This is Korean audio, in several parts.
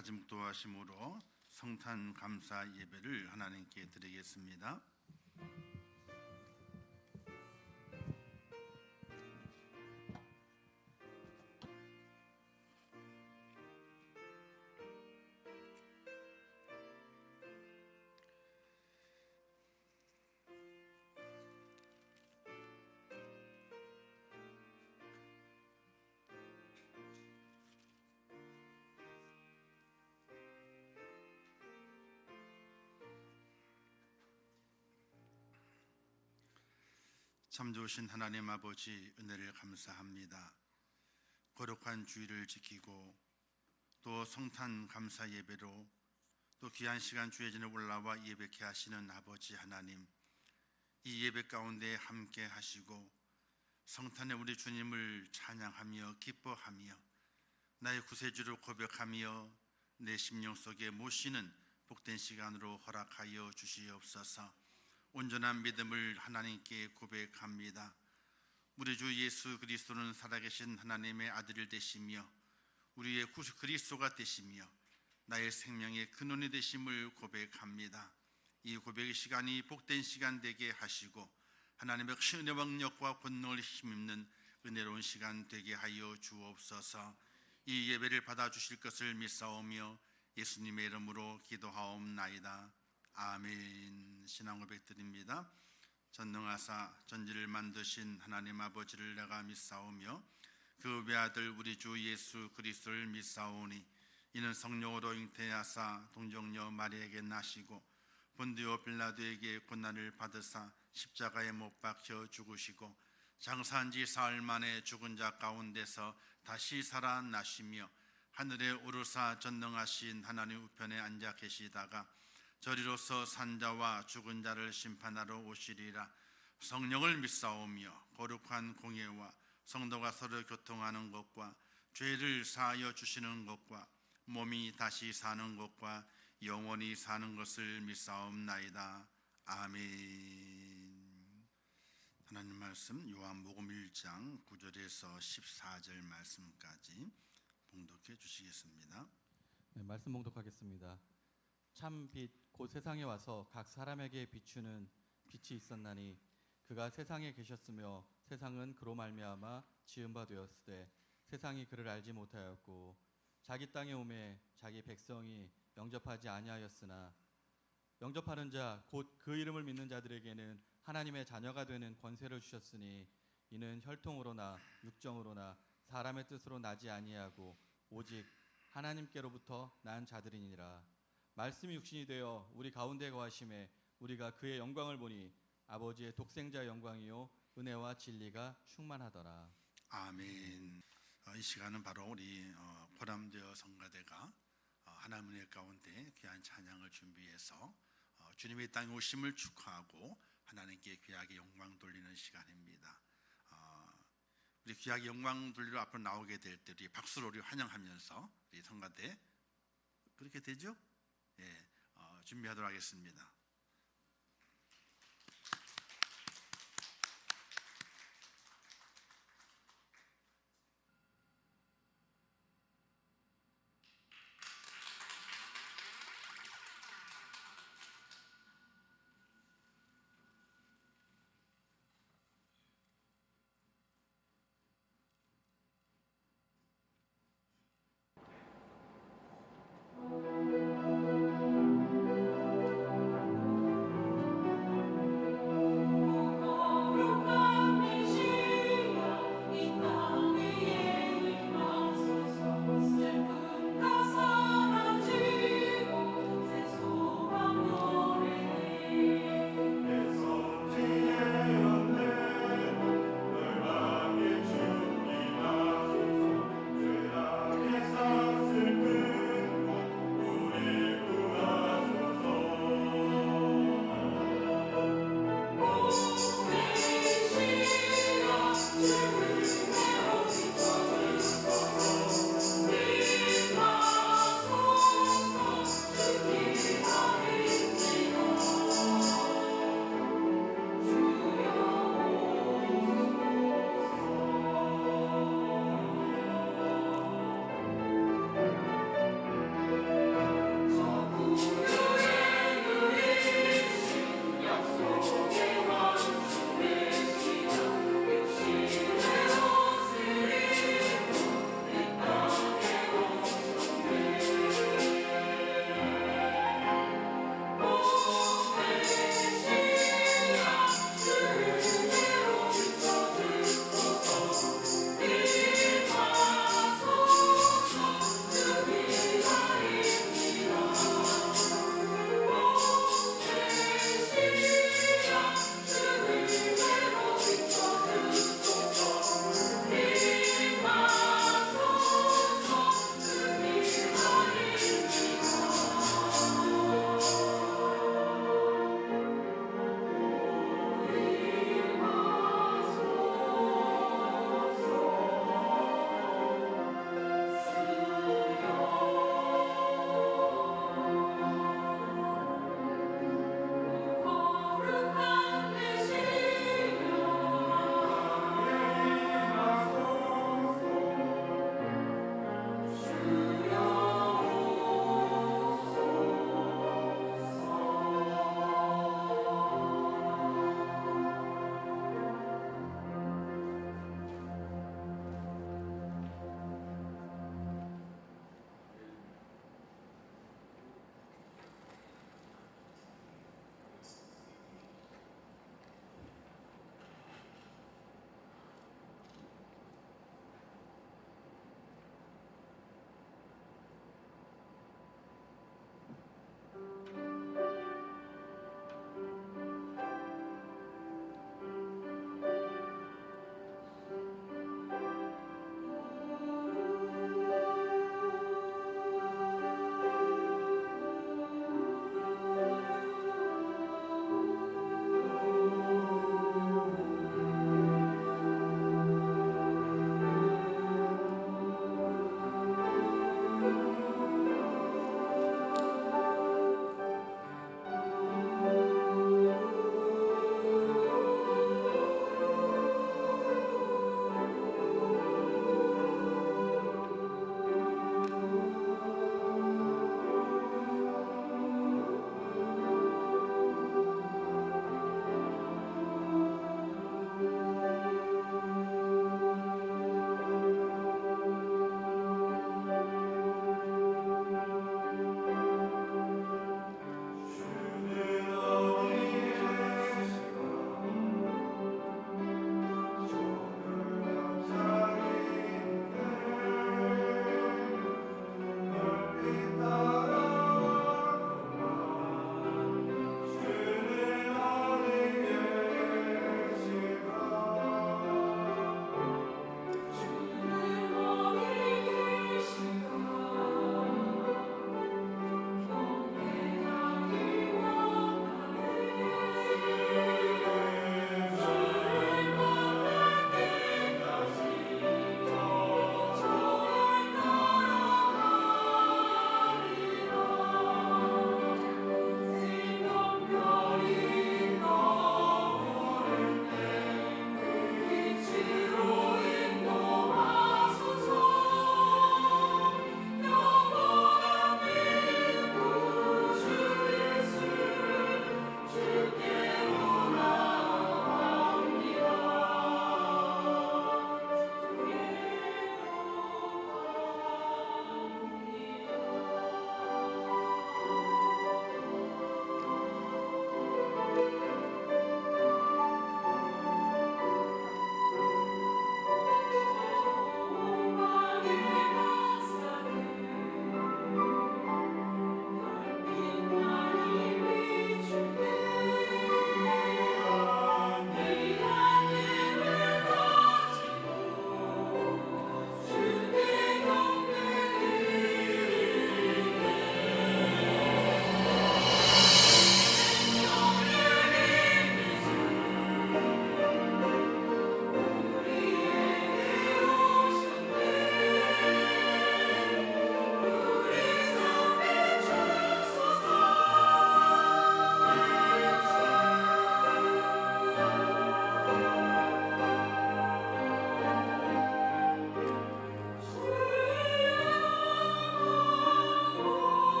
가지 묵도하심으로 성탄 감사 예배를 하나님께 드리겠습니다. 참 좋으신 하나님 아버지, 은혜를 감사합니다. 거룩한 주일을 지키고 또 성탄 감사 예배로 또 귀한 시간 주의 전에 올라와 예배케 하시는 아버지 하나님, 이 예배 가운데 함께 하시고 성탄의 우리 주님을 찬양하며 기뻐하며 나의 구세주를 고백하며 내 심령 속에 모시는 복된 시간으로 허락하여 주시옵소서. 온전한 믿음을 하나님께 고백합니다. 우리 주 예수 그리스도는 살아계신 하나님의 아들 되시며 우리의 구주 그리스도가 되시며 나의 생명의 근원이 되심을 고백합니다. 이 고백의 시간이 복된 시간 되게 하시고 하나님의 큰 은혜와 능력과 권능을 힘입는 은혜로운 시간 되게 하여 주옵소서. 이 예배를 받아주실 것을 믿사오며 예수님의 이름으로 기도하옵나이다. 아멘. 신앙 고백 드립니다. 전능하사 전지를 만드신 하나님 아버지를 내가 믿사오며 그 외아들 우리 주 예수 그리스도를 믿사오니 이는 성령으로 잉태하사 동정녀 마리아에게 나시고 본디오 빌라도에게 고난을 받으사 십자가에 못 박혀 죽으시고 장사한 지 사흘 만에 죽은 자 가운데서 다시 살아나시며 하늘에 오르사 전능하신 하나님 우편에 앉아 계시다가 저리로서 산자와 죽은 자를 심판하러 오시리라. 성령을 믿사오며 거룩한 공예와 성도가 서로 교통하는 것과 죄를 사하여 주시는 것과 몸이 다시 사는 것과 영원히 사는 것을 믿사옵나이다. 아멘. 하나님 말씀 요한복음 1장 9절에서 14절 말씀까지 봉독해 주시겠습니다. 네, 말씀 봉독하겠습니다. 참 빛 곧 세상에 와서 각 사람에게 비추는 빛이 있었나니 그가 세상에 계셨으며 세상은 그로 말미암아 지은 바 되었으되 세상이 그를 알지 못하였고 자기 땅에 오매 자기 백성이 영접하지 아니하였으나 영접하는 자 곧 그 이름을 믿는 자들에게는 하나님의 자녀가 되는 권세를 주셨으니 이는 혈통으로나 육정으로나 사람의 뜻으로 나지 아니하고 오직 하나님께로부터 난 자들이니라. 말씀이 육신이 되어 우리 가운데 거하심에 우리가 그의 영광을 보니 아버지의 독생자의 영광이요 은혜와 진리가 충만하더라. 아멘. 이 시간은 바로 우리 포람되어 성가대가 하나님의 가운데 귀한 찬양을 준비해서 주님의 땅에 오심을 축하하고 하나님께 귀하게 영광 돌리는 시간입니다. 우리 귀하게 영광 돌리러 앞으로 나오게 될 때 우리 박수로 우리 환영하면서 우리 성가대 그렇게 되죠? 예, 준비하도록 하겠습니다.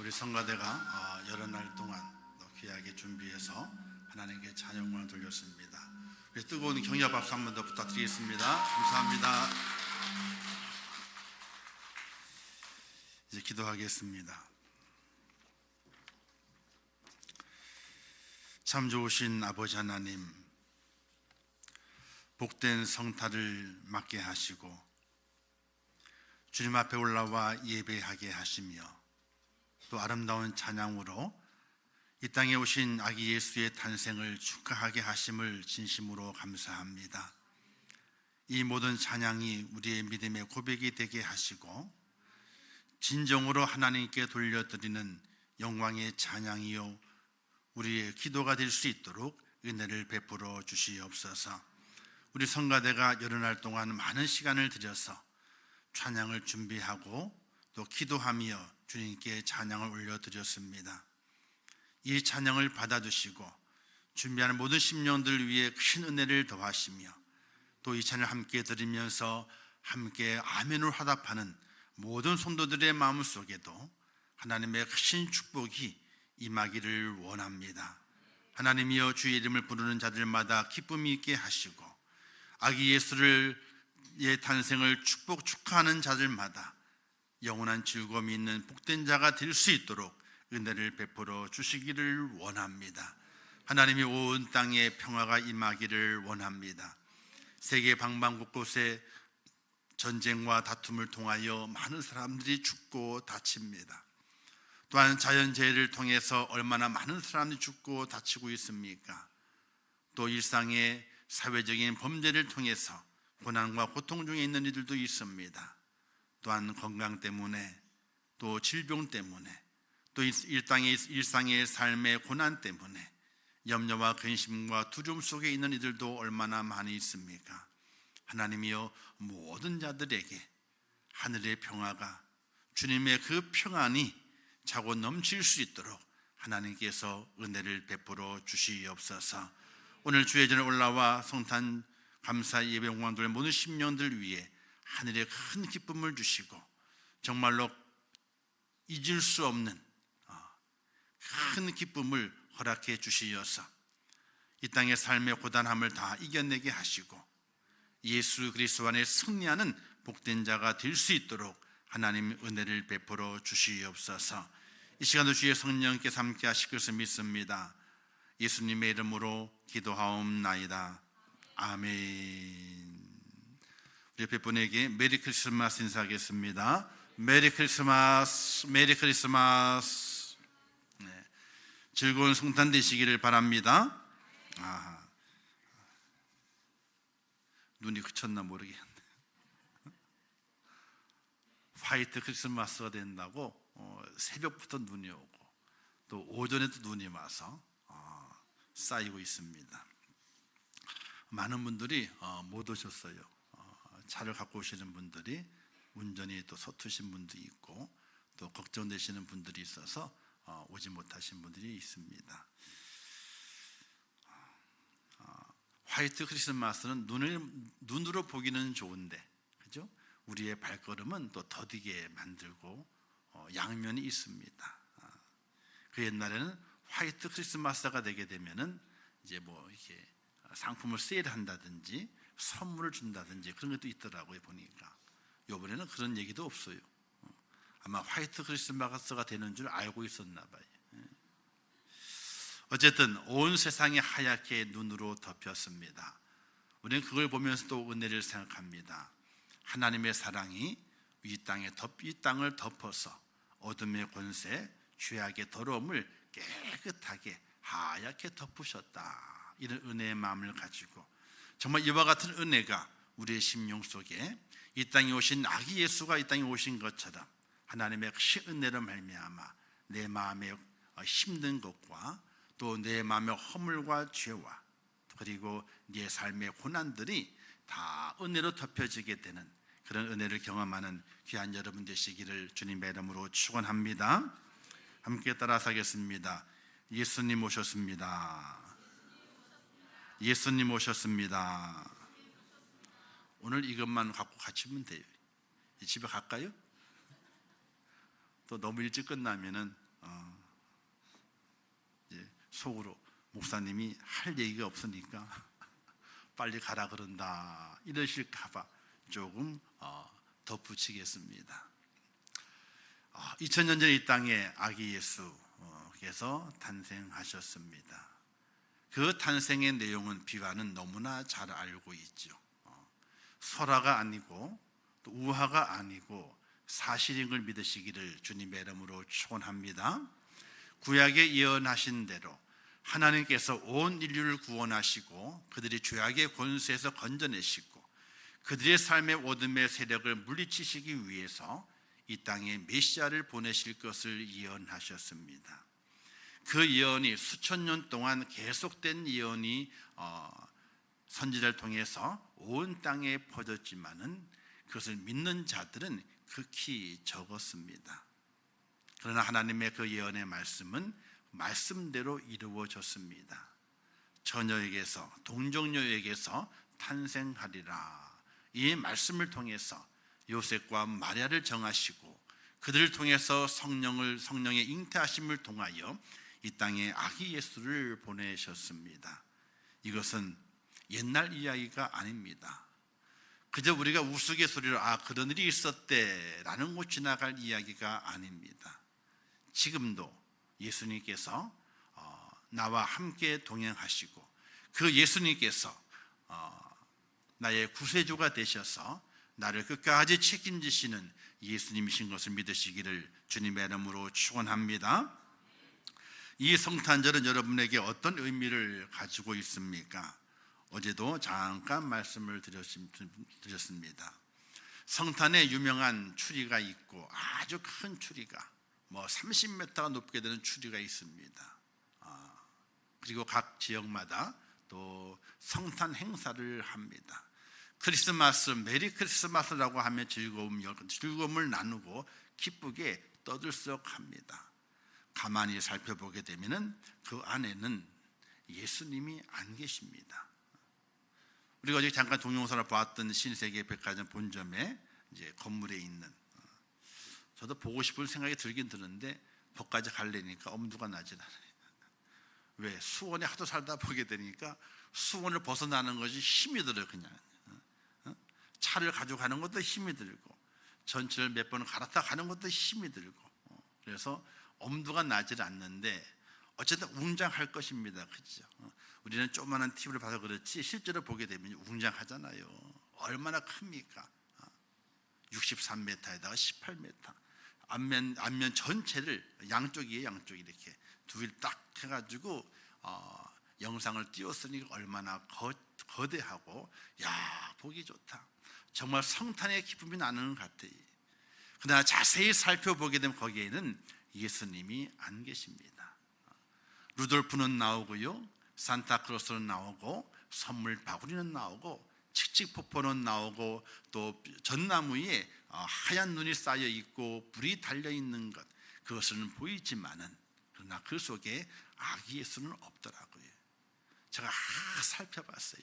우리 성가대가 여러 날 동안 또 귀하게 준비해서 하나님께 찬양을 돌렸습니다. 우리 뜨거운 격려 박수 한 번 더 부탁드리겠습니다. 감사합니다. 이제 기도하겠습니다. 참 좋으신 아버지 하나님, 복된 성탄을 맞게 하시고 주님 앞에 올라와 예배하게 하시며 또 아름다운 찬양으로 이 땅에 오신 아기 예수의 탄생을 축하하게 하심을 진심으로 감사합니다. 이 모든 찬양이 우리의 믿음의 고백이 되게 하시고 진정으로 하나님께 돌려드리는 영광의 찬양이요 우리의 기도가 될 수 있도록 은혜를 베풀어 주시옵소서. 우리 성가대가 여러 날 동안 많은 시간을 들여서 찬양을 준비하고 또 기도하며 주님께 찬양을 올려드렸습니다. 이 찬양을 받아주시고 준비하는 모든 심령들 위해 큰 은혜를 더하시며 또 이 찬양을 함께 들으면서 함께 아멘으로 화답하는 모든 성도들의 마음속에도 하나님의 큰 축복이 임하기를 원합니다. 하나님이여 주의 이름을 부르는 자들마다 기쁨이 있게 하시고 아기 예수의 탄생을 축하하는 자들마다 영원한 즐거움이 있는 복된 자가 될 수 있도록 은혜를 베풀어 주시기를 원합니다. 하나님이 온 땅에 평화가 임하기를 원합니다. 세계 방방 곳곳에 전쟁과 다툼을 통하여 많은 사람들이 죽고 다칩니다. 또한 자연재해를 통해서 얼마나 많은 사람들이 죽고 다치고 있습니까? 또 일상의 사회적인 범죄를 통해서 고난과 고통 중에 있는 이들도 있습니다. 또한 건강 때문에 또 질병 때문에 또 일상의 삶의 고난 때문에 염려와 근심과 두려움 속에 있는 이들도 얼마나 많이 있습니까? 하나님이여 모든 자들에게 하늘의 평화가 주님의 그 평안이 차고 넘칠 수 있도록 하나님께서 은혜를 베풀어 주시옵소서. 오늘 주의 전에 올라와 성탄 감사 예배 영광들 모든 심령들 위해 하늘의 큰 기쁨을 주시고 정말로 잊을 수 없는 큰 기쁨을 허락해 주시어서 이 땅의 삶의 고단함을 다 이겨내게 하시고 예수 그리스도 안에 승리하는 복된 자가 될 수 있도록 하나님 은혜를 베풀어 주시옵소서. 이 시간도 주의 성령께서 함께 하실 것을 믿습니다. 예수님의 이름으로 기도하옵나이다. 아멘. 우리 옆에 분에게 메리 크리스마스 인사하겠습니다. 메리 크리스마스, 메리 크리스마스. 네. 즐거운 성탄 되시기를 바랍니다. 눈이 그쳤나 모르겠네. 화이트 크리스마스가 된다고 새벽부터 눈이 오고 또 오전에도 눈이 와서 쌓이고 있습니다. 많은 분들이 못 오셨어요. 차를 갖고 오시는 분들이 운전이 또 서투신 분도 있고 또 걱정되시는 분들이 있어서 오지 못하신 분들이 있습니다. 화이트 크리스마스는 눈으로 보기는 좋은데, 그죠? 우리의 발걸음은 또 더디게 만들고 양면이 있습니다. 그 옛날에는 화이트 크리스마스가 되게 되면은 이제 뭐 이렇게 상품을 세일한다든지 선물을 준다든지 그런 것도 있더라고요 보니까. 이번에는 그런 얘기도 없어요. 아마 화이트 크리스마스가 되는 줄 알고 있었나 봐요. 어쨌든 온 세상이 하얗게 눈으로 덮였습니다. 우리는 그걸 보면서 또 은혜를 생각합니다. 하나님의 사랑이 이 땅을 덮어서 어둠의 권세, 죄악의 더러움을 깨끗하게 하얗게 덮으셨다. 이런 은혜의 마음을 가지고 정말 이와 같은 은혜가 우리의 심령 속에 이 땅에 오신 아기 예수가 이 땅에 오신 것처럼 하나님의 큰 은혜로 말미암아 내 마음의 힘든 것과 또 내 마음의 허물과 죄와 그리고 내 삶의 고난들이 다 은혜로 덮여지게 되는 그런 은혜를 경험하는 귀한 여러분 되시기를 주님의 이름으로 축원합니다. 함께 따라서 하겠습니다. 예수님 오셨습니다. 예수님 오셨습니다. 오늘 이것만 갖고 가시면 돼요. 집에 갈까요? 또 너무 일찍 끝나면은 이제 속으로 목사님이 할 얘기가 없으니까 빨리 가라 그런다 이러실까봐 조금 덧붙이겠습니다. 2000년 전에 이 땅에 아기 예수께서 탄생하셨습니다. 그 탄생의 내용은 비와는 너무나 잘 알고 있죠. 설화가 아니고 또 우화가 아니고 사실인 걸 믿으시기를 주님의 이름으로 축원합니다. 구약에 예언하신 대로 하나님께서 온 인류를 구원하시고 그들이 죄악의 권세에서 건져내시고 그들의 삶의 어둠의 세력을 물리치시기 위해서 이 땅에 메시아를 보내실 것을 예언하셨습니다. 그 예언이 수천 년 동안 계속된 예언이 선지자를 통해서 온 땅에 퍼졌지만은 그것을 믿는 자들은 극히 적었습니다. 그러나 하나님의 그 예언의 말씀은 말씀대로 이루어졌습니다. 처녀에게서 동정녀에게서 탄생하리라. 이 말씀을 통해서 요셉과 마리아를 정하시고 그들을 통해서 성령의 잉태하심을 통하여 이 땅에 아기 예수를 보내셨습니다. 이것은 옛날 이야기가 아닙니다. 그저 우리가 우스갯소리로 그런 일이 있었대라는 거 지나갈 이야기가 아닙니다. 지금도 예수님께서 나와 함께 동행하시고 그 예수님께서 나의 구세주가 되셔서 나를 끝까지 책임지시는 예수님이신 것을 믿으시기를 주님의 이름으로 축원합니다. 이 성탄절은 여러분에게 어떤 의미를 가지고 있습니까? 어제도 잠깐 말씀을 드렸습니다. 성탄에 유명한 추리가 있고 아주 큰 추리가 30m가 높게 되는 추리가 있습니다. 그리고 각 지역마다 또 성탄 행사를 합니다. 크리스마스, 메리 크리스마스라고 하면 즐거움을 나누고 기쁘게 떠들썩합니다. 가만히 살펴보게 되면은 그 안에는 예수님이 안 계십니다. 우리가 어제 잠깐 동영상을 보았던 신세계 백화점 본점에 이제 건물에 있는, 저도 보고 싶을 생각이 들긴 드는데 거기까지 가려니까 엄두가 나질 않아요. 왜? 수원에 하도 살다 보게 되니까 수원을 벗어나는 것이 힘이 들어요. 그냥 차를 가져가는 것도 힘이 들고 전철을 몇 번 갈아타 가는 것도 힘이 들고, 그래서 엄두가 나질 않는데 어쨌든 웅장할 것입니다. 그렇죠? 우리는 조그마한 TV를 봐서 그렇지 실제로 보게 되면 웅장하잖아요. 얼마나 큽니까? 63m에다가 18m, 앞면 전체를 양쪽이 이렇게 두 일 딱 해가지고 영상을 띄웠으니 얼마나 거대하고 보기 좋다. 정말 성탄의 기쁨이 나는 것 같아요. 그러나 자세히 살펴보게 되면 거기에는 예수님이 안 계십니다. 루돌프는 나오고요, 산타크로스는 나오고, 선물 바구니는 나오고, 칙칙포포는 나오고, 또 전나무 위에 하얀 눈이 쌓여 있고 불이 달려 있는 것, 그것은 보이지만은 그러나 그 속에 아기 예수는 없더라고요. 제가 살펴봤어요.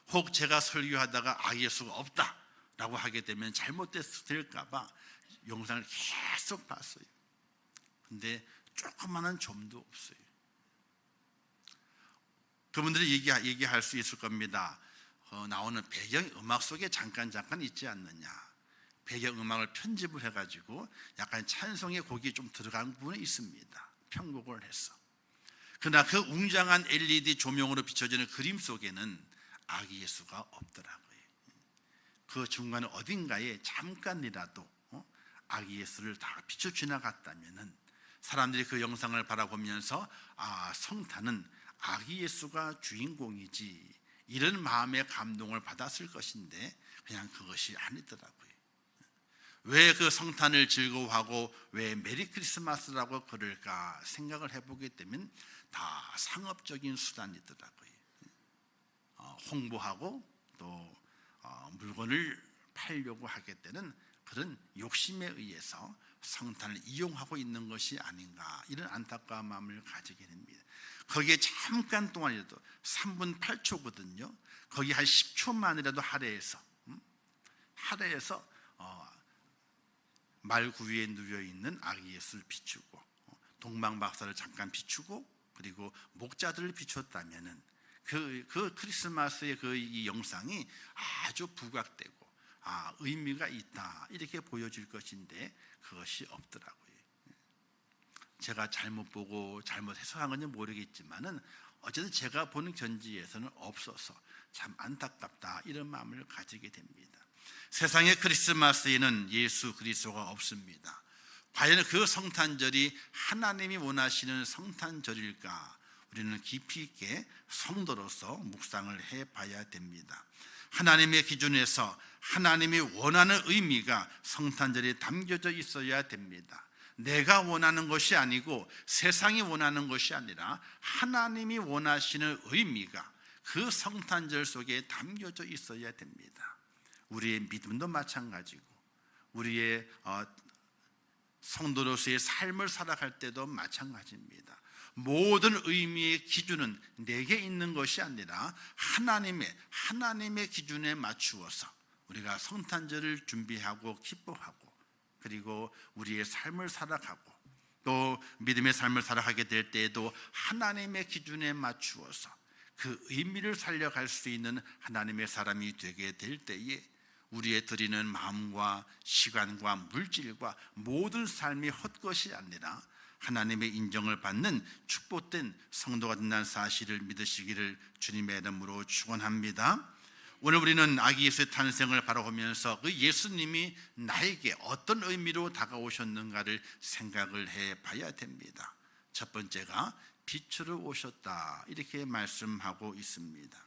혹 제가 설교하다가 아기 예수가 없다라고 하게 되면 잘못될까봐 영상을 계속 봤어요. 근데 조그마한 점도 없어요. 그분들이 얘기할 수 있을 겁니다. 나오는 배경음악 속에 잠깐 있지 않느냐. 배경음악을 편집을 해가지고 약간 찬송의 곡이 좀 들어간 부분이 있습니다. 편곡을 해서. 그러나 그 웅장한 LED 조명으로 비춰지는 그림 속에는 아기 예수가 없더라고요. 그 중간에 어딘가에 잠깐이라도 아기 예수를 다 비춰 지나갔다면은 사람들이 그 영상을 바라보면서 성탄은 아기 예수가 주인공이지, 이런 마음의 감동을 받았을 것인데 그냥 그것이 아니더라고요. 왜 그 성탄을 즐거워하고 왜 메리 크리스마스라고 그럴까 생각을 해보게 되면 다 상업적인 수단이더라고요. 홍보하고 또 물건을 팔려고 하게 되는 그런 욕심에 의해서 성탄을 이용하고 있는 것이 아닌가, 이런 안타까운 마음을 가지게 됩니다. 거기에 잠깐 동안이라도 3분 8초거든요. 거기 한 10초만이라도 할애해서 말 구위에 누워있는 아기 예수를 비추고 동방박사를 잠깐 비추고 그리고 목자들을 비췄다면은 그 크리스마스의 이 영상이 아주 부각되고 의미가 있다 이렇게 보여질 것인데 그것이 없더라고요. 제가 잘못 보고 잘못 해석한 건지 모르겠지만은 어쨌든 제가 보는 견지에서는 없어서 참 안타깝다 이런 마음을 가지게 됩니다. 세상의 크리스마스에는 예수 그리스도가 없습니다. 과연 그 성탄절이 하나님이 원하시는 성탄절일까? 우리는 깊이 있게 성도로서 묵상을 해봐야 됩니다. 하나님의 기준에서 하나님이 원하는 의미가 성탄절에 담겨져 있어야 됩니다. 내가 원하는 것이 아니고 세상이 원하는 것이 아니라 하나님이 원하시는 의미가 그 성탄절 속에 담겨져 있어야 됩니다. 우리의 믿음도 마찬가지고 우리의 성도로서의 삶을 살아갈 때도 마찬가지입니다. 모든 의미의 기준은 내게 있는 것이 아니라 하나님의 기준에 맞추어서 우리가 성탄절을 준비하고 기뻐하고 그리고 우리의 삶을 살아가고 또 믿음의 삶을 살아가게 될 때에도 하나님의 기준에 맞추어서 그 의미를 살려갈 수 있는 하나님의 사람이 되게 될 때에 우리의 드리는 마음과 시간과 물질과 모든 삶이 헛것이 아니라 하나님의 인정을 받는 축복된 성도가 된다는 사실을 믿으시기를 주님의 이름으로 축원합니다. 오늘 우리는 아기 예수의 탄생을 바라보면서 그 예수님이 나에게 어떤 의미로 다가오셨는가를 생각을 해봐야 됩니다. 첫 번째가 빛으로 오셨다 이렇게 말씀하고 있습니다.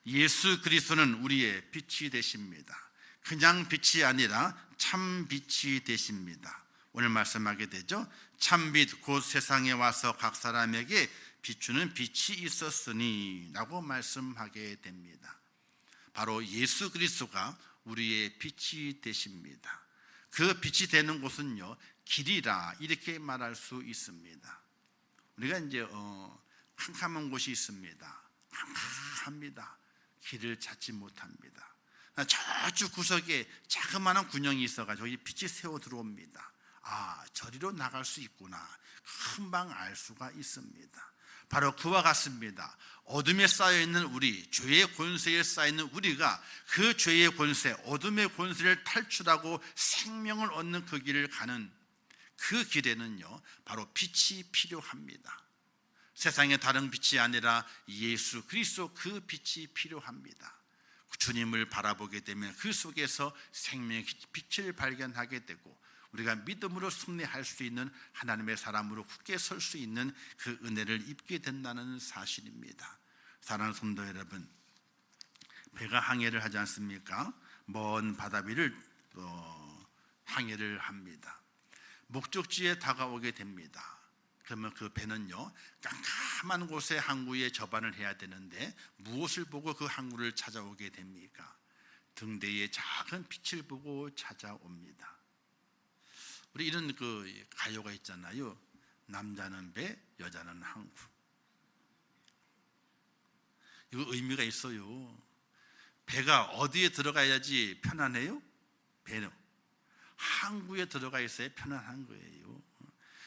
예수 그리스도는 우리의 빛이 되십니다. 그냥 빛이 아니라 참 빛이 되십니다. 오늘 말씀하게 되죠. 참빛 곧 세상에 와서 각 사람에게 비추는 빛이 있었으니 라고 말씀하게 됩니다. 바로 예수 그리스도가 우리의 빛이 되십니다. 그 빛이 되는 곳은요 길이라 이렇게 말할 수 있습니다. 우리가 이제 캄캄한 곳이 있습니다. 캄캄합니다. 길을 찾지 못합니다. 저쪽 구석에 자그마한 군형이 있어가지고 빛이 새어 들어옵니다. 저리로 나갈 수 있구나 금방 알 수가 있습니다. 바로 그와 같습니다. 어둠에 쌓여있는 우리, 죄의 권세에 쌓여있는 우리가 그 죄의 권세, 어둠의 권세를 탈출하고 생명을 얻는 그 길을 가는 그 길에는요 바로 빛이 필요합니다. 세상의 다른 빛이 아니라 예수 그리스도 그 빛이 필요합니다. 주님을 바라보게 되면 그 속에서 생명의 빛을 발견하게 되고 우리가 믿음으로 승리할 수 있는 하나님의 사람으로 굳게 설 수 있는 그 은혜를 입게 된다는 사실입니다. 사랑하는 성도 여러분, 배가 항해를 하지 않습니까? 먼 바다 위를 항해를 합니다. 목적지에 다가오게 됩니다. 그러면 그 배는요 깜깜한 곳에 항구에 접안을 해야 되는데 무엇을 보고 그 항구를 찾아오게 됩니까? 등대의 작은 빛을 보고 찾아옵니다. 우리 이런 그 가요가 있잖아요. 남자는 배, 여자는 항구. 이거 의미가 있어요. 배가 어디에 들어가야지 편안해요? 배는 항구에 들어가 있어야 편안한 거예요.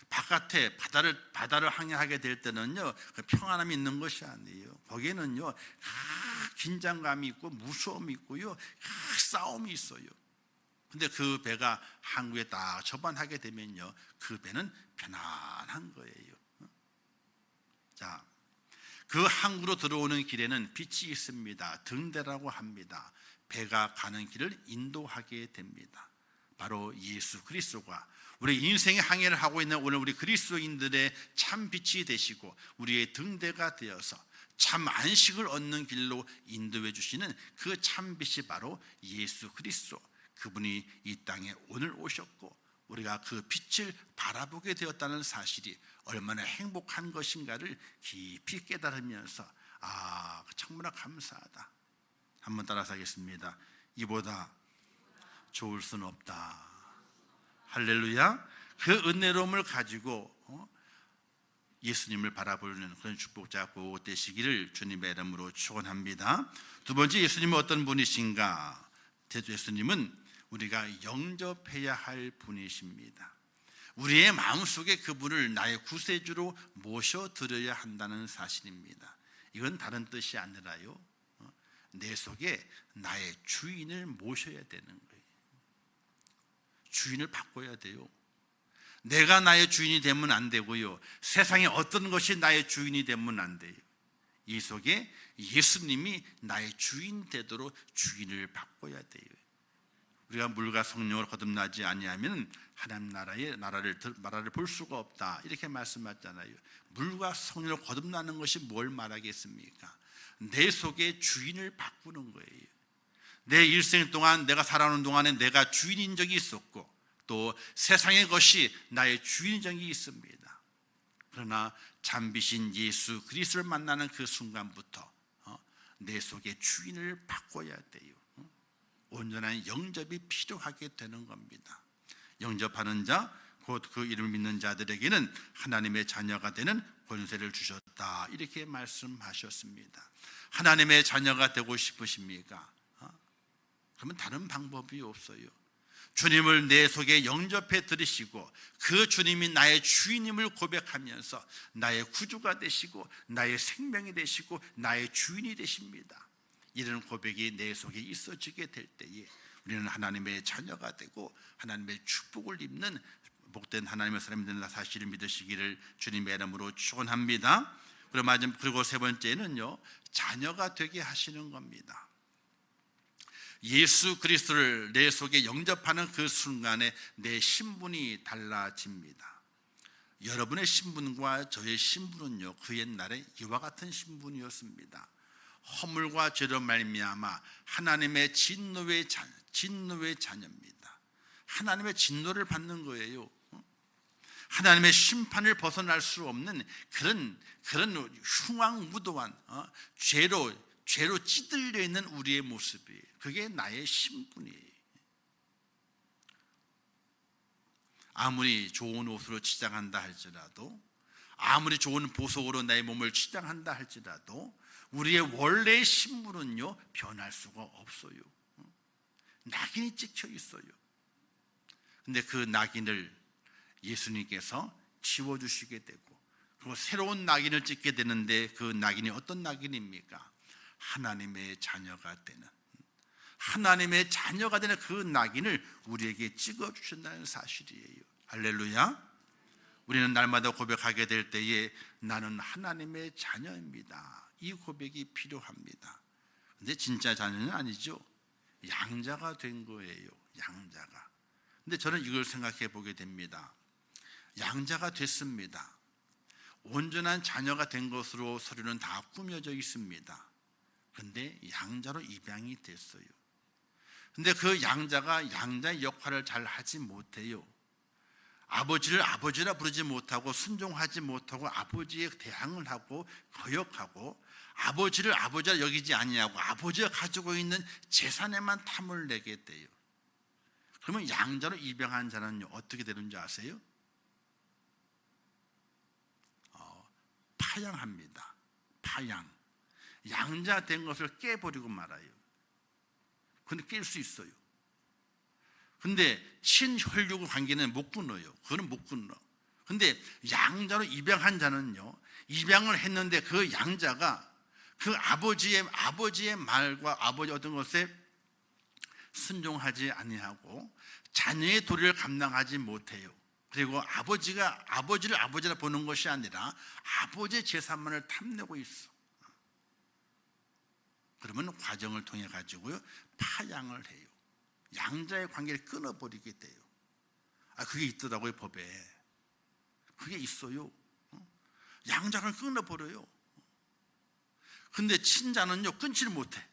바깥에 바다를 항해하게 될 때는요 평안함이 있는 것이 아니에요. 거기에는요 긴장감이 있고 무서움이 있고요 싸움이 있어요. 근데 그 배가 항구에 딱 접안하게 되면요 그 배는 편안한 거예요. 자, 그 항구로 들어오는 길에는 빛이 있습니다. 등대라고 합니다. 배가 가는 길을 인도하게 됩니다. 바로 예수 그리스도가 우리 인생의 항해를 하고 있는 오늘 우리 그리스도인들의 참 빛이 되시고 우리의 등대가 되어서 참 안식을 얻는 길로 인도해 주시는 그 참 빛이 바로 예수 그리스도. 그분이 이 땅에 오늘 오셨고 우리가 그 빛을 바라보게 되었다는 사실이 얼마나 행복한 것인가를 깊이 깨달으면서 정말 감사하다. 한번 따라서 하겠습니다. 이보다 좋을 수는 없다. 할렐루야. 그 은혜로움을 가지고 예수님을 바라보는 그런 축복자 꼭 되시기를 주님의 이름으로 축원합니다. 두 번째, 예수님은 어떤 분이신가? 예수님은 우리가 영접해야 할 분이십니다. 우리의 마음속에 그분을 나의 구세주로 모셔드려야 한다는 사실입니다. 이건 다른 뜻이 아니라요, 내 속에 나의 주인을 모셔야 되는 거예요. 주인을 바꿔야 돼요. 내가 나의 주인이 되면 안 되고요, 세상에 어떤 것이 나의 주인이 되면 안 돼요. 이 속에 예수님이 나의 주인 되도록 주인을 바꿔야 돼요. 우리가 물과 성령으로 거듭나지 아니하면 하나님 나라를 볼 수가 없다, 이렇게 말씀하셨잖아요. 물과 성령으로 거듭나는 것이 뭘 말하겠습니까? 내 속에 주인을 바꾸는 거예요. 내 일생 동안 내가 살아오는 동안에 내가 주인인 적이 있었고, 또 세상의 것이 나의 주인인 적이 있습니다. 그러나 참비신 예수 그리스도를 만나는 그 순간부터 내 속에 주인을 바꿔야 돼요. 온전한 영접이 필요하게 되는 겁니다. 영접하는 자, 곧 그 이름을 믿는 자들에게는 하나님의 자녀가 되는 권세를 주셨다, 이렇게 말씀하셨습니다. 하나님의 자녀가 되고 싶으십니까? 그러면 다른 방법이 없어요. 주님을 내 속에 영접해 들이시고 그 주님이 나의 주인임을 고백하면서 나의 구주가 되시고 나의 생명이 되시고 나의 주인이 되십니다. 이런 고백이 내 속에 있어지게 될 때에 우리는 하나님의 자녀가 되고 하나님의 축복을 입는 복된 하나님의 사람이 되는 사실을 믿으시기를 주님의 이름으로 축원합니다. 그리고 세 번째는요, 자녀가 되게 하시는 겁니다. 예수 그리스도를 내 속에 영접하는 그 순간에 내 신분이 달라집니다. 여러분의 신분과 저의 신분은요, 그 옛날에 이와 같은 신분이었습니다. 허물과 죄로 말미암아 하나님의 진노의 자녀입니다. 하나님의 진노를 받는 거예요. 하나님의 심판을 벗어날 수 없는 그런 흉악무도한 죄로 찌들려 있는 우리의 모습이에요. 그게 나의 신분이에요. 아무리 좋은 옷으로 치장한다 할지라도, 아무리 좋은 보석으로 나의 몸을 치장한다 할지라도 우리의 원래의 신분은요, 변할 수가 없어요. 낙인이 찍혀 있어요. 근데 그 낙인을 예수님께서 지워주시게 되고, 그리고 새로운 낙인을 찍게 되는데 그 낙인이 어떤 낙인입니까? 하나님의 자녀가 되는, 하나님의 자녀가 되는 그 낙인을 우리에게 찍어주신다는 사실이에요. 할렐루야. 우리는 날마다 고백하게 될 때에 나는 하나님의 자녀입니다, 이 고백이 필요합니다. 근데 진짜 자녀는 아니죠. 양자가 된 거예요. 양자가. 근데 저는 이걸 생각해 보게 됩니다. 양자가 됐습니다. 온전한 자녀가 된 것으로 서류는 다 꾸며져 있습니다. 근데 양자로 입양이 됐어요. 근데 그 양자가 양자의 역할을 잘 하지 못해요. 아버지를 아버지라 부르지 못하고 순종하지 못하고 아버지에 대항을 하고 거역하고 아버지를 아버지라 여기지 아니하고 아버지가 가지고 있는 재산에만 탐을 내게 돼요. 그러면 양자로 입양한 자는 어떻게 되는지 아세요? 파양합니다. 파양. 양자 된 것을 깨버리고 말아요. 근데 깰 수 있어요. 근데 친혈육 관계는 못 끊어요. 그거는 못 끊어. 근데 양자로 입양한 자는요, 입양을 했는데 그 양자가 그 아버지의 말과 아버지 어떤 것에 순종하지 아니하고 자녀의 도리를 감당하지 못해요. 그리고 아버지를 아버지라 보는 것이 아니라 아버지의 재산만을 탐내고 있어. 그러면 과정을 통해 가지고요, 파양을 해요. 양자의 관계를 끊어버리게 돼요. 그게 있더라고요, 법에. 그게 있어요. 양자를 끊어버려요. 근데 친자는요, 끊지를 못해.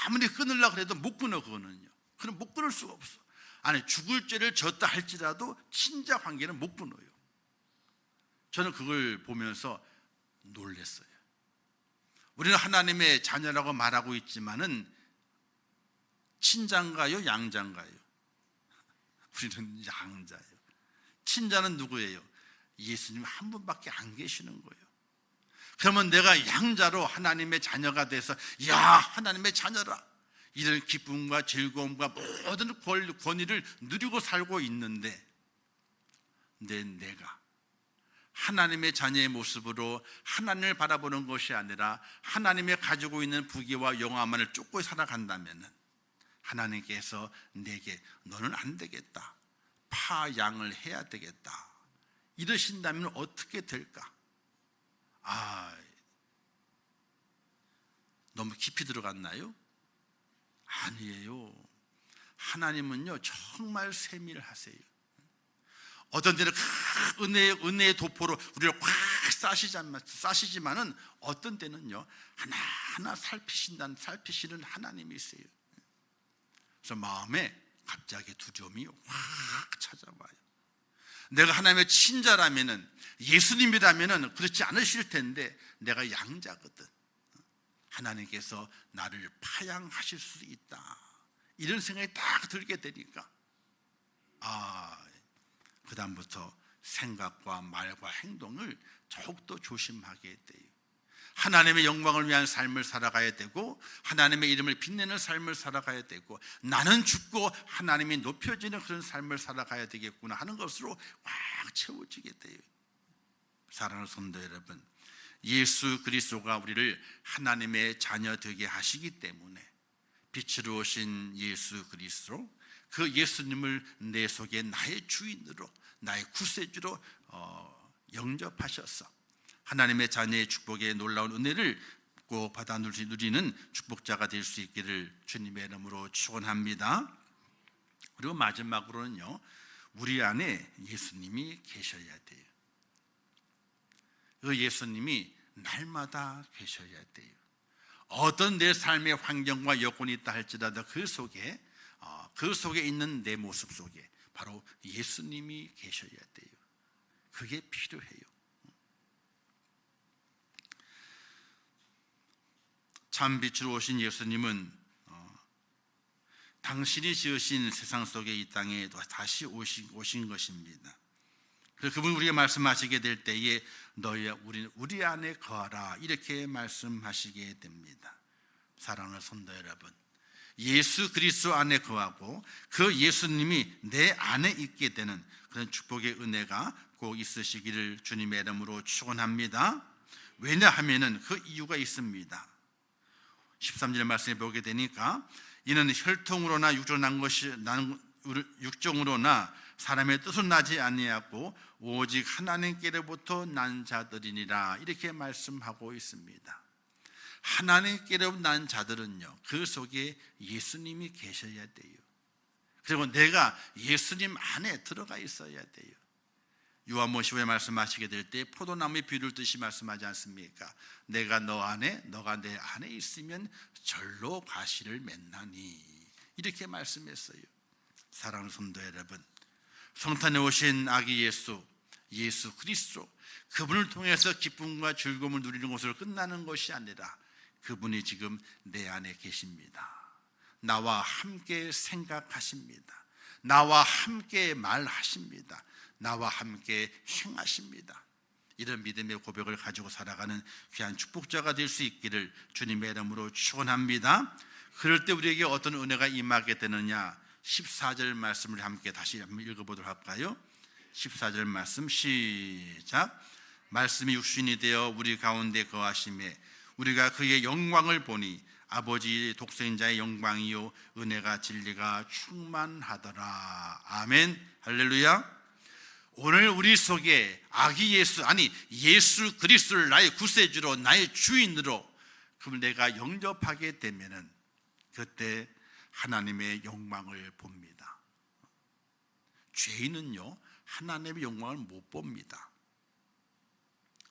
아무리 끊으려고 해도 못 끊어. 그거는요. 그럼 못 끊을 수가 없어. 아니, 죽을 죄를 졌다 할지라도 친자 관계는 못 끊어요. 저는 그걸 보면서 놀랐어요. 우리는 하나님의 자녀라고 말하고 있지만은 친자인가요, 양자인가요? 우리는 양자예요. 친자는 누구예요? 예수님 한 분밖에 안 계시는 거예요. 그러면 내가 양자로 하나님의 자녀가 돼서 야, 하나님의 자녀라, 이런 기쁨과 즐거움과 모든 권위를 누리고 살고 있는데 내가 하나님의 자녀의 모습으로 하나님을 바라보는 것이 아니라 하나님의 가지고 있는 부귀와 영화만을 쫓고 살아간다면 하나님께서 내게 너는 안 되겠다, 파양을 해야 되겠다 이러신다면 어떻게 될까? 너무 깊이 들어갔나요? 아니에요. 하나님은요 정말 세밀하세요. 어떤 때는 은혜의 도포로 우리를 확 싸시지만은 어떤 때는요 하나하나 살피시는 하나님이세요. 그래서 마음에 갑자기 두려움이 확 찾아와요. 내가 하나님의 친자라면은, 예수님이라면은 그렇지 않으실 텐데 내가 양자거든. 하나님께서 나를 파양하실 수 있다, 이런 생각이 딱 들게 되니까 그 다음부터 생각과 말과 행동을 더욱더 조심하게 돼요. 하나님의 영광을 위한 삶을 살아가야 되고 하나님의 이름을 빛내는 삶을 살아가야 되고 나는 죽고 하나님이 높여지는 그런 삶을 살아가야 되겠구나 하는 것으로 꽉 채워지게 돼요. 사랑하는 성도 여러분, 예수 그리스도가 우리를 하나님의 자녀 되게 하시기 때문에 빛으로 오신 예수 그리스도, 그 예수님을 내 속에 나의 주인으로, 나의 구세주로 영접하셔서 하나님의 자녀의 축복의 놀라운 은혜를 꼭 받아 누리는 축복자가 될 수 있기를 주님의 이름으로 축원합니다. 그리고 마지막으로는요, 우리 안에 예수님이 계셔야 돼요. 그 예수님이 날마다 계셔야 돼요. 어떤 내 삶의 환경과 여건이 있다 할지라도 그 속에 있는 내 모습 속에 바로 예수님이 계셔야 돼요. 그게 필요해요. 참 빛으로 오신 예수님은 당신이 지으신 세상 속에 이 땅에 다시 오신 것입니다. 그래서 그분이 우리가 말씀하시게 될 때에 너희야 우리 안에 거하라 이렇게 말씀하시게 됩니다. 사랑하는 성도 여러분, 예수 그리스도 안에 거하고 그 예수님이 내 안에 있게 되는 그런 축복의 은혜가 꼭 있으시기를 주님의 이름으로 축원합니다. 왜냐하면은 그 이유가 있습니다. 13절 말씀에 보게 되니까 이는 혈통으로나 육정으로나 사람의 뜻은 나지 아니하고 오직 하나님께로부터 난 자들이니라 이렇게 말씀하고 있습니다. 하나님께로 난 자들은요, 그 속에 예수님이 계셔야 돼요. 그리고 내가 예수님 안에 들어가 있어야 돼요. 요한복음 15에 말씀하시게 될 때 포도나무의 비유를 뜻이 말씀하지 않습니까? 내가 너 안에, 너가 내 안에 있으면 절로 과실을 맺나니 이렇게 말씀했어요. 사랑하는 성도 여러분, 성탄에 오신 아기 예수 그리스도, 그분을 통해서 기쁨과 즐거움을 누리는 것으로 끝나는 것이 아니라 그분이 지금 내 안에 계십니다. 나와 함께 생각하십니다. 나와 함께 말하십니다. 나와 함께 행하십니다. 이런 믿음의 고백을 가지고 살아가는 귀한 축복자가 될 수 있기를 주님의 이름으로 축원합니다. 그럴 때 우리에게 어떤 은혜가 임하게 되느냐, 14절 말씀을 함께 다시 한번 읽어보도록 할까요? 14절 말씀 시작. 말씀이 육신이 되어 우리 가운데 거하심에 우리가 그의 영광을 보니 아버지 독생자의 영광이요 은혜가 진리가 충만하더라. 아멘. 할렐루야. 오늘 우리 속에 아기 예수 그리스도를 나의 구세주로, 나의 주인으로 그걸 내가 영접하게 되면은 그때 하나님의 영광을 봅니다. 죄인은요 하나님의 영광을 못 봅니다.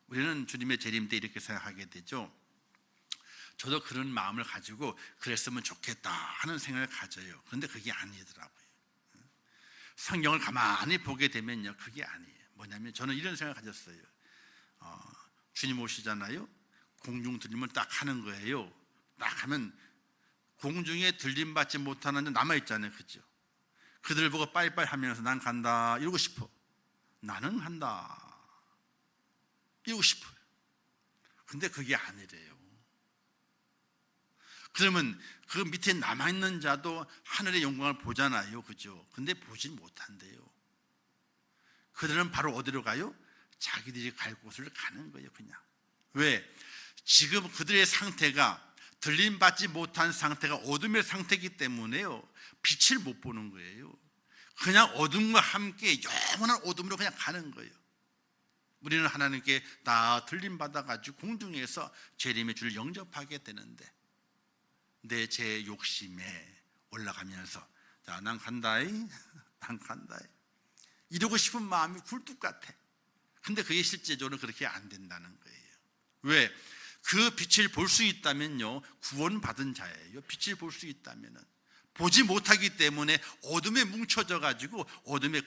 우리는 주님의 재림 때 이렇게 생각하게 되죠. 저도 그런 마음을 가지고 그랬으면 좋겠다 하는 생각을 가져요. 그런데 그게 아니더라고요. 성경을 가만히 보게 되면요, 그게 아니에요. 뭐냐면 저는 이런 생각을 가졌어요. 주님 오시잖아요. 공중 들림을 딱 하는 거예요. 딱 하면 공중에 들림받지 못하는 남아있잖아요. 그죠? 그들 보고 빠이빠이 하면서 난 간다 이러고 싶어. 나는 한다 이러고 싶어요. 근데 그게 아니래요. 그러면 그 밑에 남아있는 자도 하늘의 영광을 보잖아요. 그죠? 근데 보지 못한대요. 그들은 바로 어디로 가요? 자기들이 갈 곳을 가는 거예요. 그냥. 왜? 지금 그들의 상태가 들림받지 못한 상태가 어둠의 상태이기 때문에요, 빛을 못 보는 거예요. 그냥 어둠과 함께 영원한 어둠으로 그냥 가는 거예요. 우리는 하나님께 다 들림받아가지고 공중에서 재림의 주를 영접하게 되는데, 내 제 욕심에 올라가면서 자, 난 간다이, 난 간다이 이러고 싶은 마음이 굴뚝 같아. 근데 그게 실제적으로 그렇게 안 된다는 거예요. 왜? 그 빛을 볼 수 있다면요, 구원받은 자예요. 빛을 볼 수 있다면은. 보지 못하기 때문에 어둠에 뭉쳐져 가지고 어둠에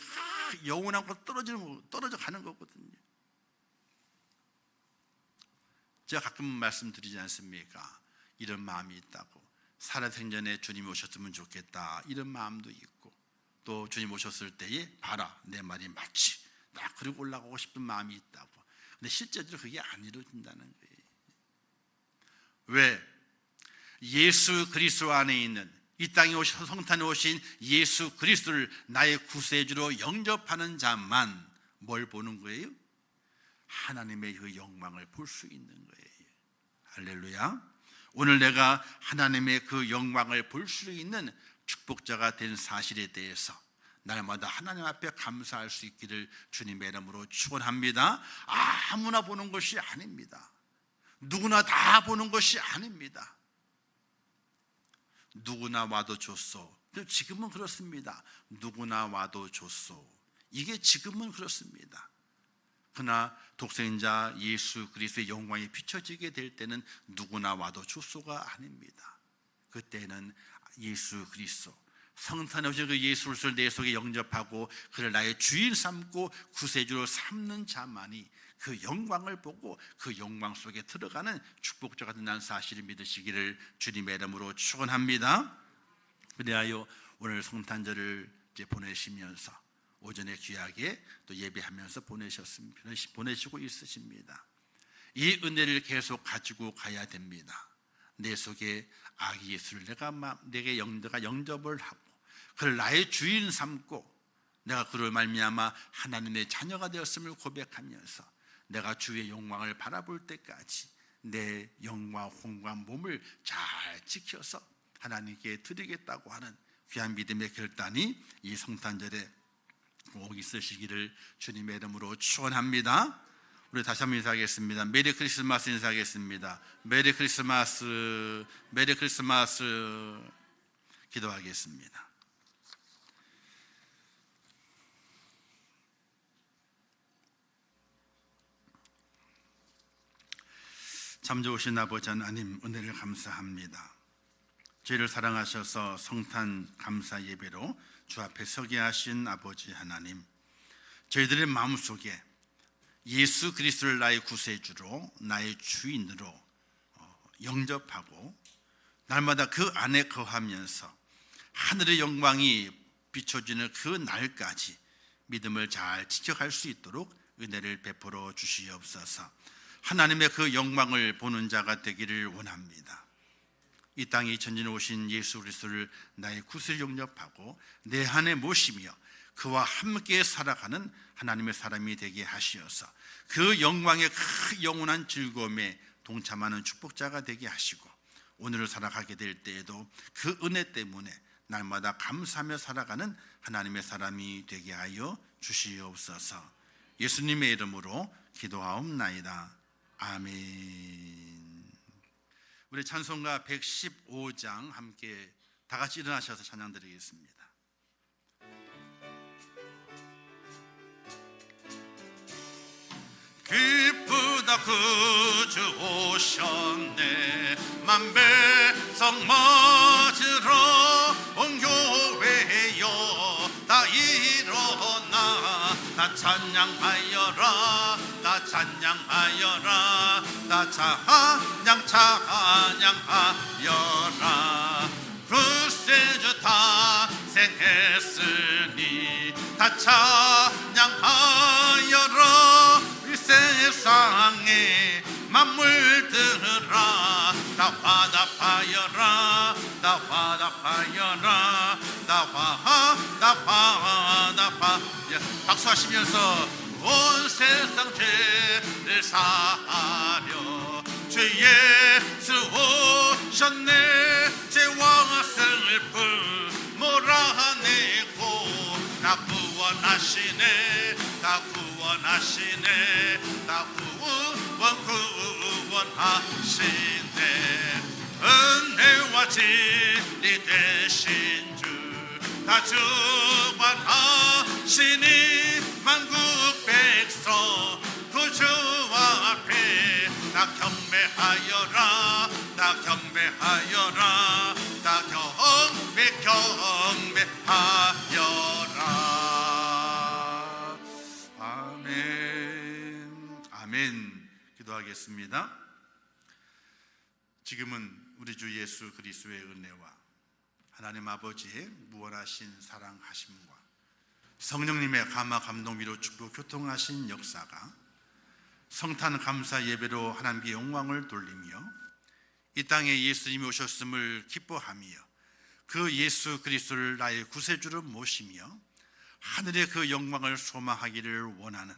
영원한 곳 떨어져 가는 거거든요. 제가 가끔 말씀드리지 않습니까? 이런 마음이 있다고. 살아생전에 주님 오셨으면 좋겠다, 이런 마음도 있고, 또 주님 오셨을 때에 봐라, 내 말이 맞지, 나 그리고 올라가고 싶은 마음이 있다고. 근데 실제로 그게 안 이루어진다는 거예요. 왜? 예수 그리스도 안에 있는, 이 땅에 오셔서 성탄에 오신 예수 그리스도를 나의 구세주로 영접하는 자만 뭘 보는 거예요? 하나님의 그 영광을 볼 수 있는 거예요. 할렐루야. 오늘 내가 하나님의 그 영광을 볼 수 있는 축복자가 된 사실에 대해서 날마다 하나님 앞에 감사할 수 있기를 주님의 이름으로 축원합니다. 아무나 보는 것이 아닙니다. 누구나 다 보는 것이 아닙니다. 누구나 와도 좋소. 지금은 그렇습니다. 누구나 와도 좋소. 이게 지금은 그렇습니다. 그러나 독생자 예수 그리스도의 영광이 비춰지게 될 때는 누구나 와도 좋소가 아닙니다. 그때는 예수 그리스도, 성탄에 오신 그 예수 그리스도를 내 속에 영접하고 그를 나의 주인 삼고 구세주로 삼는 자만이 그 영광을 보고 그 영광 속에 들어가는 축복자가 된다는 사실을 믿으시기를 주님의 이름으로 축원합니다. 그리하여 오늘 성탄절을 이제 보내시면서 오전에 귀하게 또 예배하면서 보내시고 있으십니다. 이 은혜를 계속 가지고 가야 됩니다. 내 속에 아기 예수를 내가 영접을 하고 그를 나의 주인 삼고 내가 그를 말미암아 하나님의 자녀가 되었음을 고백하면서 내가 주의 영광을 바라볼 때까지 내 영과 혼과 몸을 잘 지켜서 하나님께 드리겠다고 하는 귀한 믿음의 결단이 이 성탄절에 꼭 있으시기를 주님의 이름으로 축원합니다. 우리 다시 한번 인사하겠습니다. 메리 크리스마스 인사하겠습니다. 메리 크리스마스, 메리 크리스마스. 기도하겠습니다. 참 좋으신 아버지 하나님, 은혜를 감사합니다. 저희를 사랑하셔서 성탄 감사 예배로 주 앞에 서게 하신 아버지 하나님, 저희들의 마음속에 예수 그리스도를 나의 구세주로 나의 주인으로 영접하고 날마다 그 안에 거하면서 하늘의 영광이 비춰지는 그 날까지 믿음을 잘 지켜갈 수 있도록 은혜를 베풀어 주시옵소서. 하나님의 그 영광을 보는 자가 되기를 원합니다. 이 땅에 전진에 오신 예수 그리스도를 나의 구세주 영접하고 내 안에 모시며 그와 함께 살아가는 하나님의 사람이 되게 하시어서 그 영광의 그 영원한 즐거움에 동참하는 축복자가 되게 하시고 오늘을 살아가게 될 때에도 그 은혜 때문에 날마다 감사하며 살아가는 하나님의 사람이 되게 하여 주시옵소서. 예수님의 이름으로 기도하옵나이다. 아멘. 우리 찬송가 115장 함께 다 같이 일어나셔서 찬양 드리겠습니다. 기쁘다 구주 오셨네. 만배성 맞으러 온 교회여 다 일어나 다 찬양하여라 다 찬양하여라 다 찬양하여라. 구세주 탄생했으니 다 찬양하여라. 이 세상에 만물들아 다 화답하여라 다 화답하여라 다 화답하여. 박수 박수하시면서 온 세상 죄를 사하려 주 예수 오셨네. 죄와 슬픔 몰아내고 나 구원하시네. 나 구원하시네. 나 구원하시네. 은혜와 진리 되신 주 다 주관하시니 만국 백성 구주 앞에 나 경배하여라. 나 경배하여라. 나 경배하여라. 아멘. 아멘. 기도하겠습니다. 지금은 우리 주 예수 그리스도의 은혜와 하나님 아버지의 무한하신 사랑하심과 성령님의 감화 감동 위로 축복 교통하신 역사가 성탄 감사 예배로 하나님께 영광을 돌리며 이 땅에 예수님이 오셨음을 기뻐하며 그 예수 그리스도를 나의 구세주로 모시며 하늘의 그 영광을 소망하기를 원하는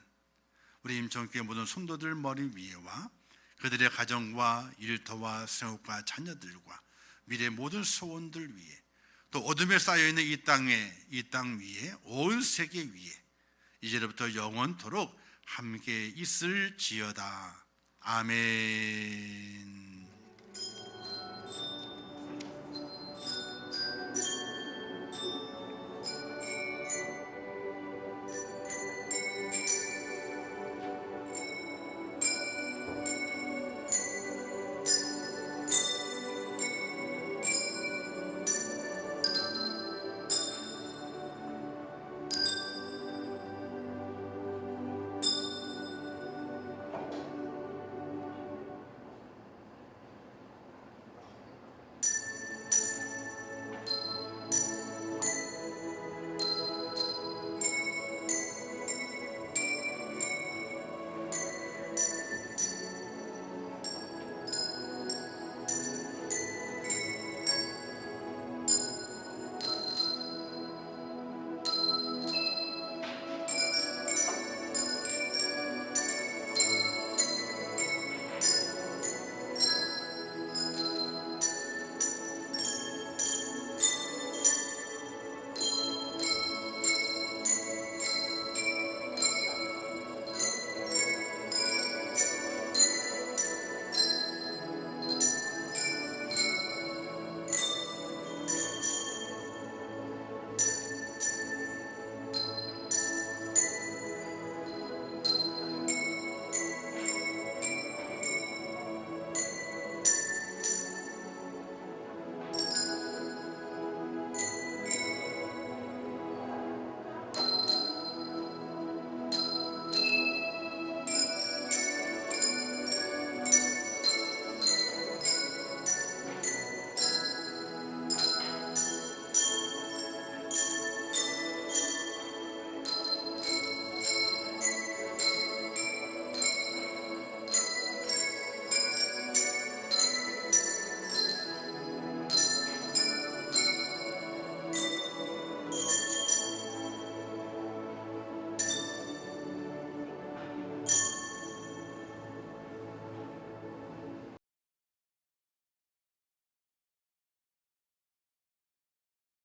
우리 임천교회 모든 성도들 머리 위에와 그들의 가정과 일터와 생업과 자녀들과 미래 모든 소원들 위에 또 어둠에 쌓여있는 이 땅 위에 온 세계 위에 이제부터 영원토록 함께 있을지어다. 아멘.